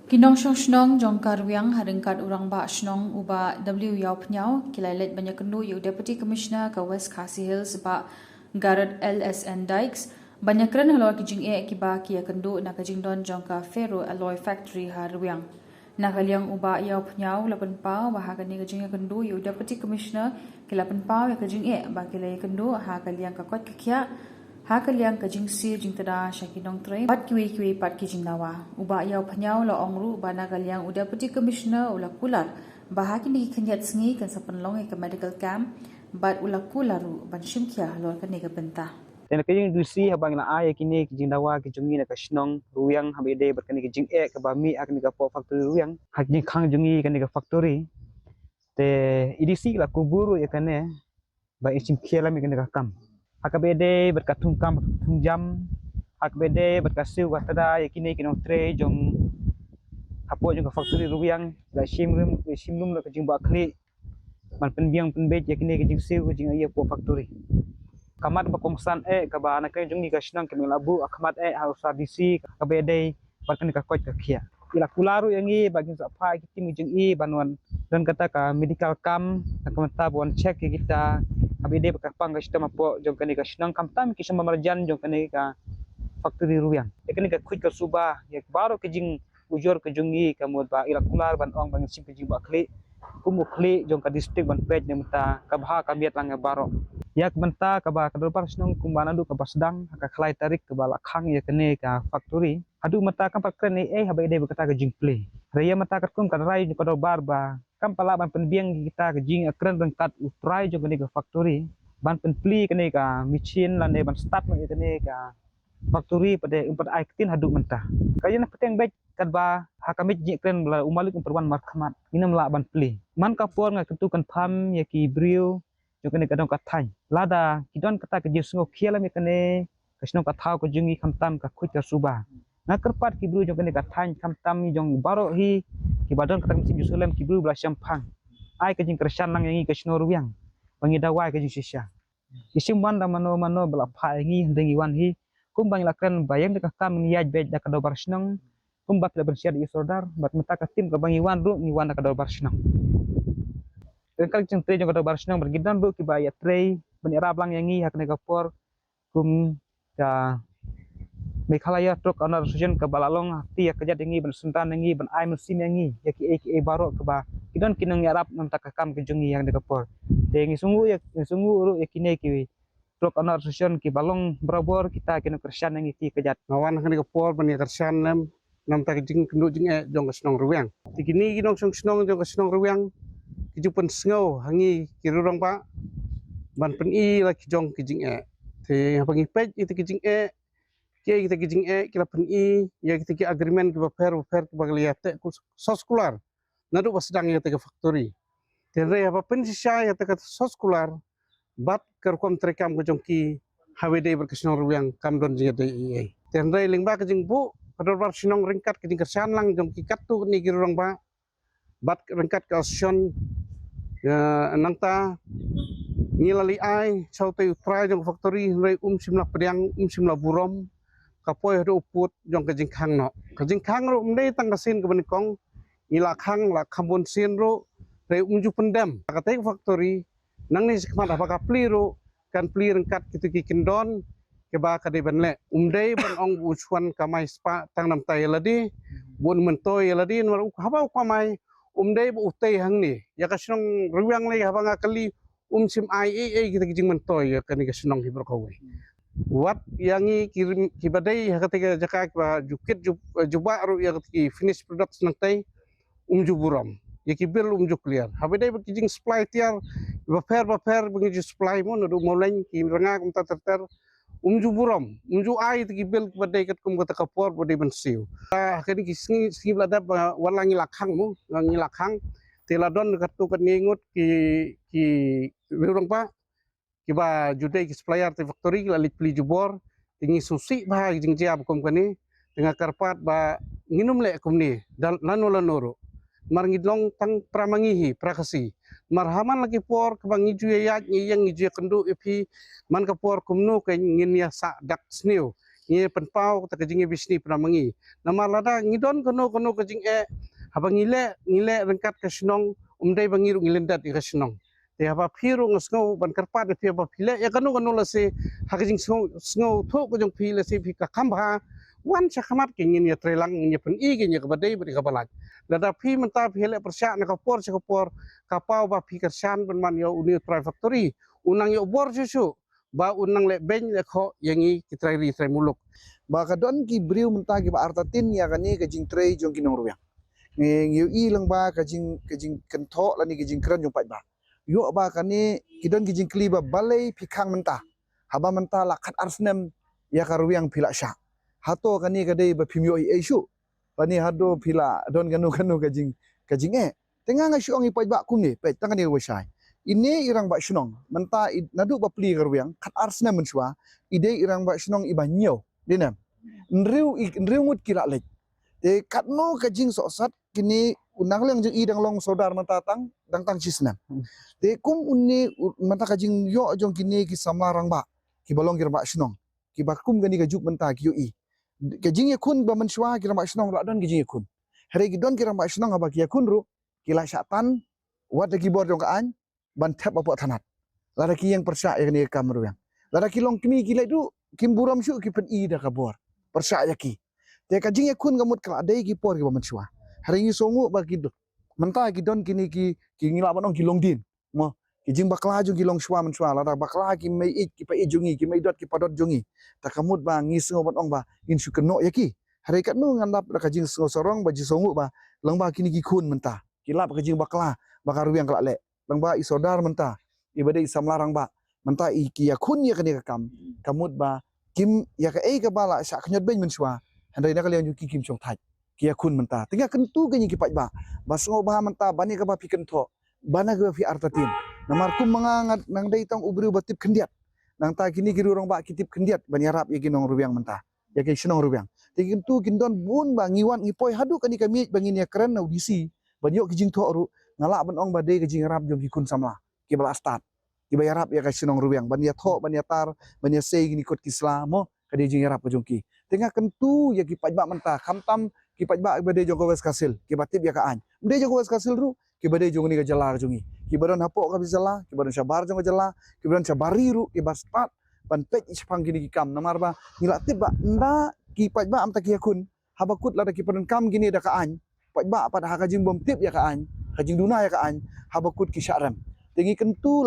Kinong shong shnong jongkar wiang haringkat urang ba shnong uba W yau pnyau kilailet banyak kendu yu Deputy Commissioner ke West Khasi Hills ba Garrett LSN Dykes banyak keren halor kijing kiba kia kendu na kijing don jongka Ferro Alloy Factory har wiang. Na kaliang uba yau pnyau lapan pau ba hakani kijing kendu yu Deputy Commissioner kilapan pau ya kijing ba kilai kendu ha kaliang kakot kakia ha kaliang kajing si jing tada shakinong tray pat kiwi pat kijing nawa uba yau phanyau la ongru bana kaliang u Deputy Commissioner ula kular bahaki ni khanyat sngi kan sapanlong ke medical camp bat ula kularu ban shimkhia lor kan ni benta Dan kajing dusi habang na ay kini kijing dawa kijungi na kasnong ruyang habide berkani kijing ke bami akni ka po factory ruyang hakni khang jungi kani ka factory te idisi la kuburu ya kane ba isim khiala mi kani ka kam hakabede berkatung kam tung jam hakbede berkasiu katada ya kini kinong tre jong hapo jong ka factory ruyang la simrum la kijing ba khli man penbiang penbej ya kini kijing siu kijing iya po factory kamat bakongsan kaba anak kay jung ni kasnang kami labu akamat harus hadisi kabede bahkan ka koit ka khia ila kularu yangi bagi sa pa kiti mi jung banuan dan kata ka medical kam kamata bon check kita kabede ka pang ka sistema po jung kani kasnang kam tam ki sama marjan jung kani ka factory ruyang ekani ka kuit ka suba ya baro ke jing ujor ke jungi kamot ba ila kular ban ong bang sim ke jing ba khli kumukli jong ka district ban pej nemta kabha kabiat lang baro yak benta kaba kador parsnong kumbana du kaba sedang ka khlai tarik ke bala khang ya kene ka factory adu mata kam pakren ni habe de kata ka jingple raya mata kat kum kan rai kador bar ba kam pala ban penbiang kita ka jing akren rengkat utrai jo kene ka factory ban penpli kene ka michin lande ban start no kene ka factory pada umpat aikin hadu mentah kayana peteng baik kadba hakamit ji kren bala umalik umperwan markhamat inam la ban pli man ka por nga ketukan pham ya ki brio jo kene kadang kathai lada kidon kata ke jesngo khiala me kene kasno ka thau ko jungi khamtam ka khut ka suba na kerpat ki brio jo kene kathai khamtam jong baro hi ki badon kata mesti Jerusalem ki brio bla syampang ai ka jing kersan lang yangi kasno ruang bangi dawai ka jing sisya isim wan da mano bla pha yangi ndengi wan hi kumbang lakran bayang de kam ngiyaj bej da kado barsnang kumbat la bersiar di sodar bat mata ka tim ka bangi wan ru ngi wan da kado barsnang kal jeng tre jong kado barsnang bergidan ru ki baya tre ben era blang yangi hakne ka por kum ka Meghalaya truk onar sujen ke balalong hati ya kerja dengi ben sentan dengi ben ai musim yangi ya ki baro ke ba kidon kinang yarap nam takakam ke jungi yang de ka por dengi sungguh ru ya kine ki truk onar sujen ki balong berabor kita kena kersan yang iki kejat ngawan kan ke por ban kersan nam tak jing kendu jing jong snong ruang tikini ginong song snong jong snong ruang kijupen sngo hangi kirurong pa ban pen i la kijong kijing te pangi pej itu kijing kia kita kijing kila pen i ya kita ki agreement ki fair ki bagliate ku soskular nadu basdang ya te factory te re apa pen sisa ya te soskular bat kerkom trekam ko jongki hawede berkesnong ruang kam don jede i te re lingba kijing bu kador bar sinong ringkat kijing kersan lang jongki katu ni girong ba bat ringkat ka sion nangta ngilali ai saute utrai jong factory re simla pedang simla burom kapoi ru put jong kajing khang ro mde tang kasin ke benikong ila khang la khambon sin ro re umju pendam kate factory nang ni sekmat apa kapli ro kan pli rengkat kitu ki kendon ke ba kade benle umde ban ong uswan kamai spa tang nam tai ladi bon mentoy ladi mar haba kamai umde bu utei hang ni ya kasnong ruang le haba ngakali sim ai kita kijing mentoy ya kan kasnong hibro kawe wat yangi kirim kibadai ketika jaka ba jukit juba ru ya ki finish products nantai umju buram ya kibil umju clear habedai kijing supply tiar ba fair bengi supply mon ru molen ki ranga kum ter umju buram umju ai kibil kibadai kat kum kata kapor bode bensiu kini kisngi blada walangi lakhang mu ngi lakhang teladon katu kan ngingut ki rurang pa kiba jude ki supplier te factory la pli jubor tingi susi ba jing jab kom kani tengah karpat ba nginum le kom ni dan lanoro mar ngidlong tang pramangihi prakasi marhaman lagi por kebangi juya yang ngiju kendu epi man ka por kumnu ke ngin ya sa dak sniu ngi penpau ta kajing bisni pramangi nama lada ngidon kono kajing haba ngile rengkat ke senong umdai bangiru ngilendat ke senong te haba phiru ngasngau ban karpa de phi haba phile ya kanu la se hakajing sngo tho ko jong phi la se phi ka khamba wan sa khamat ke ngin ya trelang ngin pen i ke nya ka badai bri ka balak lada phi menta phi le persya na ka por kapau ba phi kersan ban man yo uni try factory unang yo bor susu ba unang le ben le kho yangi kitrai ri trai muluk ba kadon ki briu menta ki ba artatin ya kani ka jing trei jong ki nong ruang ngiu i lang ba ka jing kentho lani ki jing kran jong pai ba yo ba kani kidon ki jing kli ba balai phikhang menta haba menta lakhat arsnem ya ka ruang phila sha hato kani ka dei ba phimyo i shu pani hado phila don kanu ka jing tengah ngai shuang i pai ba kum ni pe tangani wa shai ini irang ba shnong menta nadu ba pli ka ruang khat arsnem menshwa ide irang ba shnong i ba nyo dinam nriu ngut kila lek te katno ka jing so sat kini unang leng jing idang long sodar mata tang chisna te kum unni mata ka jing yo jong kini ki samlarang ba ki balong kir ba shnong ki ba kum gani ka juk menta ki yo i ka jing yakun ba menshwa ki ba shnong la don ki jing yakun hari ki don ki ba shnong ba ki yakun ru ki la syatan wat ki bor jong ka an ban tap apa tanat la ki yang persya ya ni kamru yang la ki long kini ki le du kim buram syu ki pen i da ka bor persya ki te ka jing yakun gamut kala dai ki por ki ba menshwa hari ni songu ba ki menta ki don kini ki ngila banong ki long din mo ki jing bakla jung ki long shwa menshwa la bakla ki mai ik ki pa i jungi ki mai dot ki padot jungi ta kamut ba ngi sengo banong ba in syu keno ya ki hari kat nu ngandap ka jing sengo sorong ba ji songu ba lang ba kini ki kun menta ki lap ka jing bakla ba karu yang kala le lang ba i sodar menta i bade i samlarang ba menta i ki yakun ya kani ka kamut ba kim ya ka ka bala sya knyot ben menshwa handai na kalian yuki kim chong thai kia kun menta tinga kentu ke nyi kipai ba basngo ba menta bani ka ba piken tho bana ga fi artatin namar kum mangangat nang dai tong ubru batip khendiat nang ta kini kiru rong ba kitip khendiat bani arab ye ginong rubiang menta ya ke sinong rubiang ti kentu kindon bun ba ngiwan ngipoi hadu kani kami bangin ya keren na bisi banyo kijing tho ru ngala ban ong ba dei kijing arab jom ki kun samla ki bala stat ki ba arab ya ka sinong rubiang bani ya tho bani tar bani sei gini kot islamo kadi jing arab jongki tengah kentu ya ki pajba menta khamtam ki pajba bade jong wes kasil ki batip ya ka an mde jong wes kasil ru ki bade jong ni ka jala jongi ki baron hapo ka bijala ki baron sabar jong jala ki baron sabari ru ki bastat ban pej ispang gini ki kam namar ba ngila tip ba nda ki pajba am ta ki yakun habakut la ki paron kam gini da ka an pajba pada ha ka jing bom tip ya ka an ka jing duna ya ka an habakut ki syaram tengi kentu